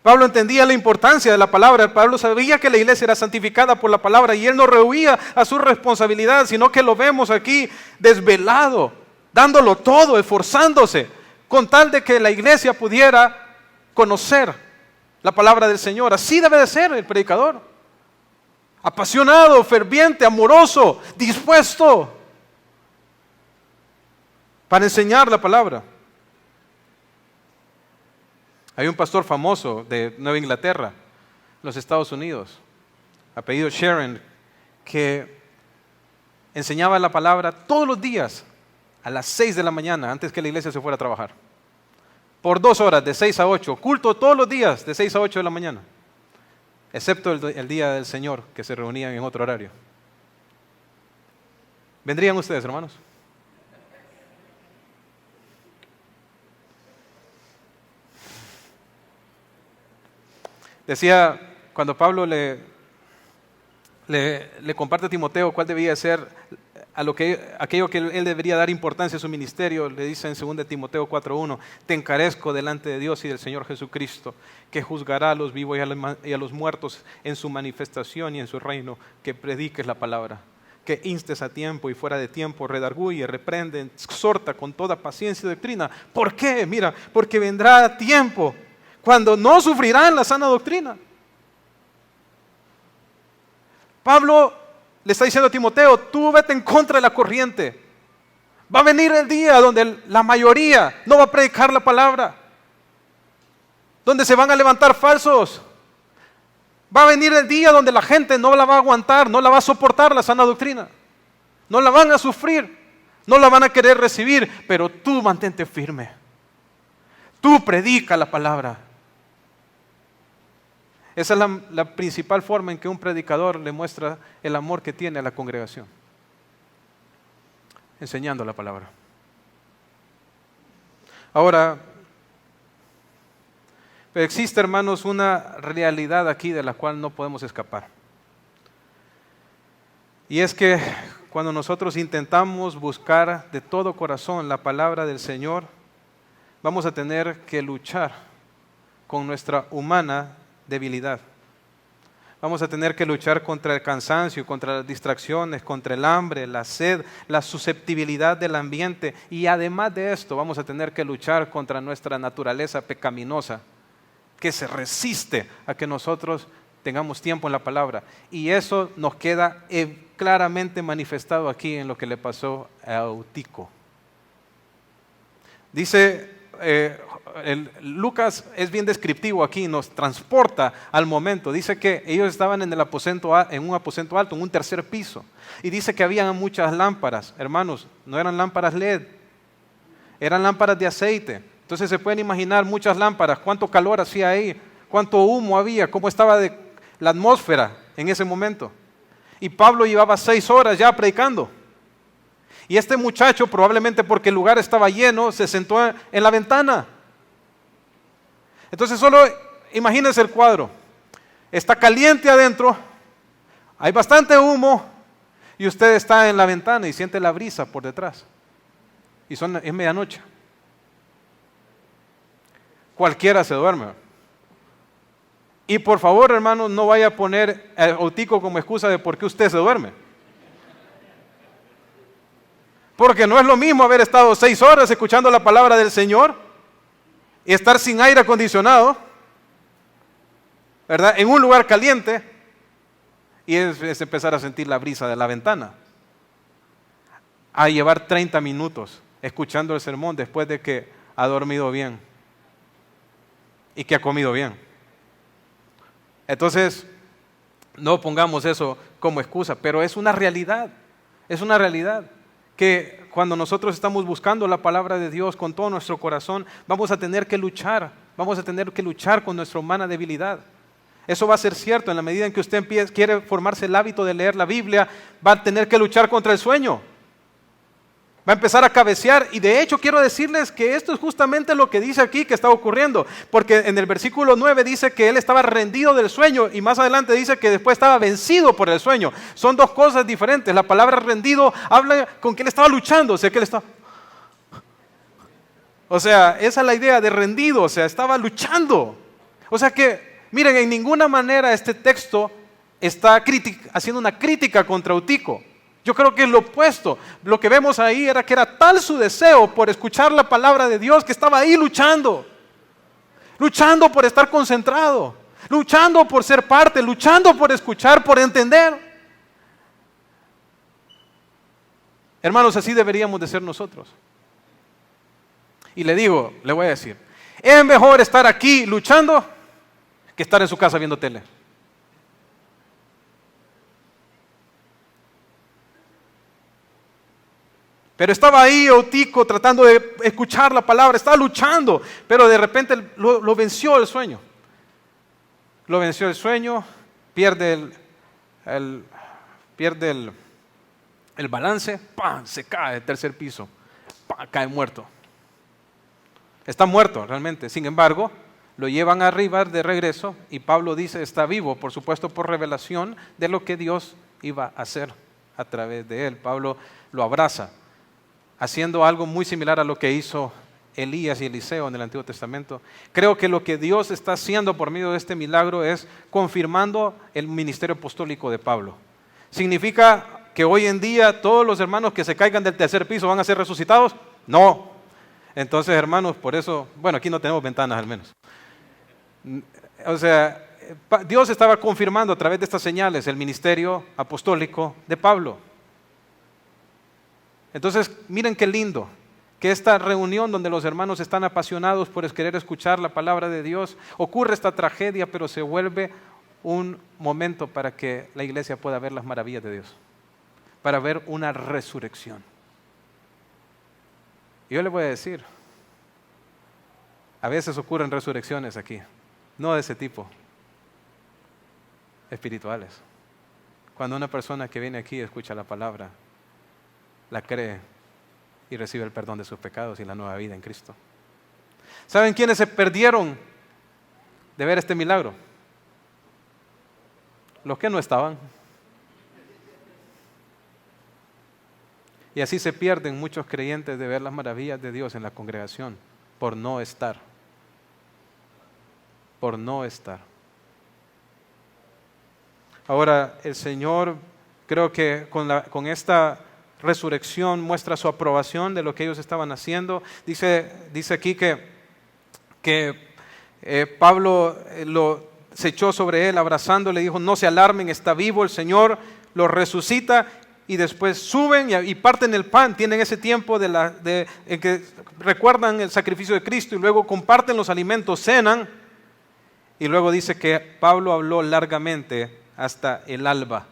Pablo entendía la importancia de la palabra. Pablo sabía que la iglesia era santificada por la palabra y él no rehuía a su responsabilidad, sino que lo vemos aquí desvelado, dándolo todo, esforzándose, con tal de que la iglesia pudiera conocer la palabra del Señor. Así debe de ser el predicador. Apasionado, ferviente, amoroso, dispuesto para enseñar la palabra. Hay un pastor famoso de Nueva Inglaterra, los Estados Unidos, apellido Sharon, que enseñaba la palabra todos los días a las 6 de la mañana antes que la iglesia se fuera a trabajar. Por 2 horas, de 6 a 8, culto todos los días de 6 a 8 de la mañana, excepto el día del Señor, que se reunían en otro horario. ¿Vendrían ustedes, hermanos? Decía, cuando Pablo le comparte a Timoteo cuál debía ser aquello que él debería dar importancia a su ministerio, le dice en 2 Timoteo 4:1, te encarezco delante de Dios y del Señor Jesucristo, que juzgará a los vivos y a los muertos en su manifestación y en su reino, que prediques la palabra, que instes a tiempo y fuera de tiempo, redarguye, reprende, exhorta con toda paciencia y doctrina. ¿Por qué? Mira, porque vendrá tiempo cuando no sufrirán la sana doctrina. Pablo le está diciendo a Timoteo, tú vete en contra de la corriente. Va a venir el día donde la mayoría no va a predicar la palabra, donde se van a levantar falsos. Va a venir el día donde la gente no la va a aguantar, no la va a soportar la sana doctrina. No la van a sufrir, no la van a querer recibir, pero tú mantente firme. Tú predica la palabra. Esa es la principal forma en que un predicador le muestra el amor que tiene a la congregación. Enseñando la palabra. Ahora, pero existe, hermanos, una realidad aquí de la cual no podemos escapar. Y es que cuando nosotros intentamos buscar de todo corazón la palabra del Señor, vamos a tener que luchar con nuestra humana debilidad. Vamos a tener que luchar contra el cansancio, contra las distracciones, contra el hambre, la sed, la susceptibilidad del ambiente. Y además de esto, vamos a tener que luchar contra nuestra naturaleza pecaminosa, que se resiste a que nosotros tengamos tiempo en la palabra. Y eso nos queda claramente manifestado aquí en lo que le pasó a Eutico. Dice, Lucas es bien descriptivo aquí, nos transporta al momento. Dice que ellos estaban en un aposento alto, en un tercer piso. Y dice que había muchas lámparas. Hermanos, no eran lámparas LED, eran lámparas de aceite. Entonces se pueden imaginar muchas lámparas, cuánto calor hacía ahí, cuánto humo había, cómo estaba la atmósfera en ese momento. Y Pablo llevaba 6 horas ya predicando. Y este muchacho, probablemente porque el lugar estaba lleno, se sentó en la ventana. Entonces solo imagínense el cuadro. Está caliente adentro, hay bastante humo, y usted está en la ventana y siente la brisa por detrás. Y es medianoche. Cualquiera se duerme. Y por favor, hermanos, no vaya a poner a Eutico como excusa de por qué usted se duerme. Porque no es lo mismo haber estado 6 horas escuchando la palabra del Señor y estar sin aire acondicionado, ¿verdad? En un lugar caliente, y es empezar a sentir la brisa de la ventana. A llevar 30 minutos escuchando el sermón después de que ha dormido bien y que ha comido bien. Entonces, no pongamos eso como excusa, pero es una realidad que cuando nosotros estamos buscando la palabra de Dios con todo nuestro corazón, vamos a tener que luchar con nuestra humana debilidad. Eso va a ser cierto en la medida en que usted quiere formarse el hábito de leer la Biblia, va a tener que luchar contra el sueño. Va a empezar a cabecear, y de hecho quiero decirles que esto es justamente lo que dice aquí que está ocurriendo, porque en el versículo 9 dice que él estaba rendido del sueño, y más adelante dice que después estaba vencido por el sueño. Son dos cosas diferentes. La palabra rendido habla con que él estaba luchando, esa es la idea de rendido, estaba luchando. O sea que, miren, en ninguna manera este texto está haciendo una crítica contra Eutico. Yo creo que es lo opuesto. Lo que vemos ahí era que era tal su deseo por escuchar la palabra de Dios que estaba ahí luchando por estar concentrado, luchando por ser parte, luchando por escuchar, por entender. Hermanos, así deberíamos de ser nosotros. Y le voy a decir, es mejor estar aquí luchando que estar en su casa viendo tele. Pero estaba ahí Eutico tratando de escuchar la palabra, estaba luchando, pero de repente lo venció el sueño. Lo venció el sueño, pierde el balance, ¡pam!, se cae del tercer piso, ¡pam!, cae muerto. Está muerto realmente. Sin embargo, lo llevan arriba de regreso y Pablo dice está vivo, por supuesto por revelación de lo que Dios iba a hacer a través de él. Pablo lo abraza, haciendo algo muy similar a lo que hizo Elías y Eliseo en el Antiguo Testamento. Creo que lo que Dios está haciendo por medio de este milagro es confirmando el ministerio apostólico de Pablo. ¿Significa que hoy en día todos los hermanos que se caigan del tercer piso van a ser resucitados? No. Entonces, hermanos, por eso, bueno, aquí no tenemos ventanas al menos. O sea, Dios estaba confirmando a través de estas señales el ministerio apostólico de Pablo. Entonces, miren qué lindo que esta reunión donde los hermanos están apasionados por querer escuchar la palabra de Dios, ocurre esta tragedia, pero se vuelve un momento para que la iglesia pueda ver las maravillas de Dios, para ver una resurrección. Y yo le voy a decir, a veces ocurren resurrecciones aquí, no de ese tipo, espirituales. Cuando una persona que viene aquí escucha la palabra, la cree y recibe el perdón de sus pecados y la nueva vida en Cristo. ¿Saben quiénes se perdieron de ver este milagro? Los que no estaban. Y así se pierden muchos creyentes de ver las maravillas de Dios en la congregación por no estar. Por no estar. Ahora, el Señor, creo que con esta resurrección muestra su aprobación de lo que ellos estaban haciendo. Dice aquí que Pablo se echó sobre él, abrazándole, dijo, no se alarmen, está vivo, el Señor lo resucita. Y después suben y parten el pan, tienen ese tiempo en que recuerdan el sacrificio de Cristo y luego comparten los alimentos, cenan. Y luego dice que Pablo habló largamente hasta el alba.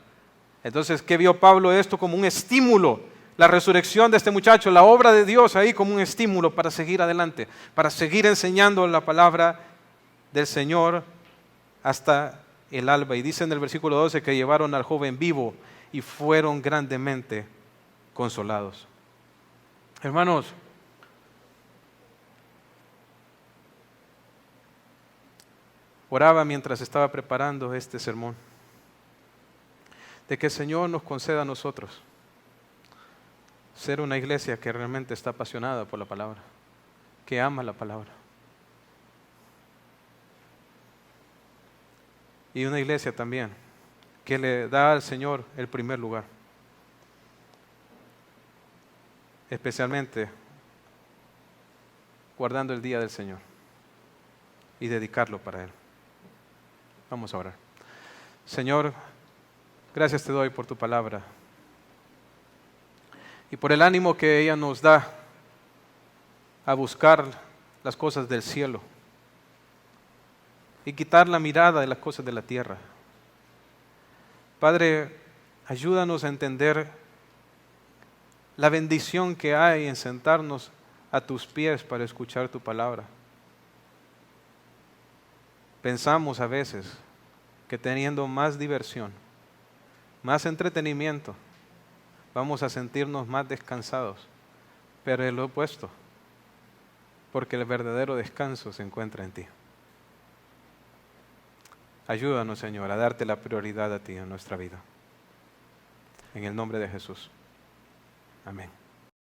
Entonces, ¿qué vio Pablo esto como un estímulo? La resurrección de este muchacho, la obra de Dios ahí como un estímulo para seguir adelante, para seguir enseñando la palabra del Señor hasta el alba. Y dice en el versículo 12 que llevaron al joven vivo y fueron grandemente consolados. Hermanos, oraba mientras estaba preparando este sermón, de que el Señor nos conceda a nosotros ser una iglesia que realmente está apasionada por la palabra, que ama la palabra. Y una iglesia también que le da al Señor el primer lugar, especialmente guardando el día del Señor y dedicarlo para Él. Vamos a orar. Señor, gracias te doy por tu palabra y por el ánimo que ella nos da a buscar las cosas del cielo y quitar la mirada de las cosas de la tierra. Padre, ayúdanos a entender la bendición que hay en sentarnos a tus pies para escuchar tu palabra. Pensamos a veces que teniendo más diversión, más entretenimiento, vamos a sentirnos más descansados, pero es lo opuesto, porque el verdadero descanso se encuentra en ti. Ayúdanos, Señor, a darte la prioridad a ti en nuestra vida. En el nombre de Jesús. Amén.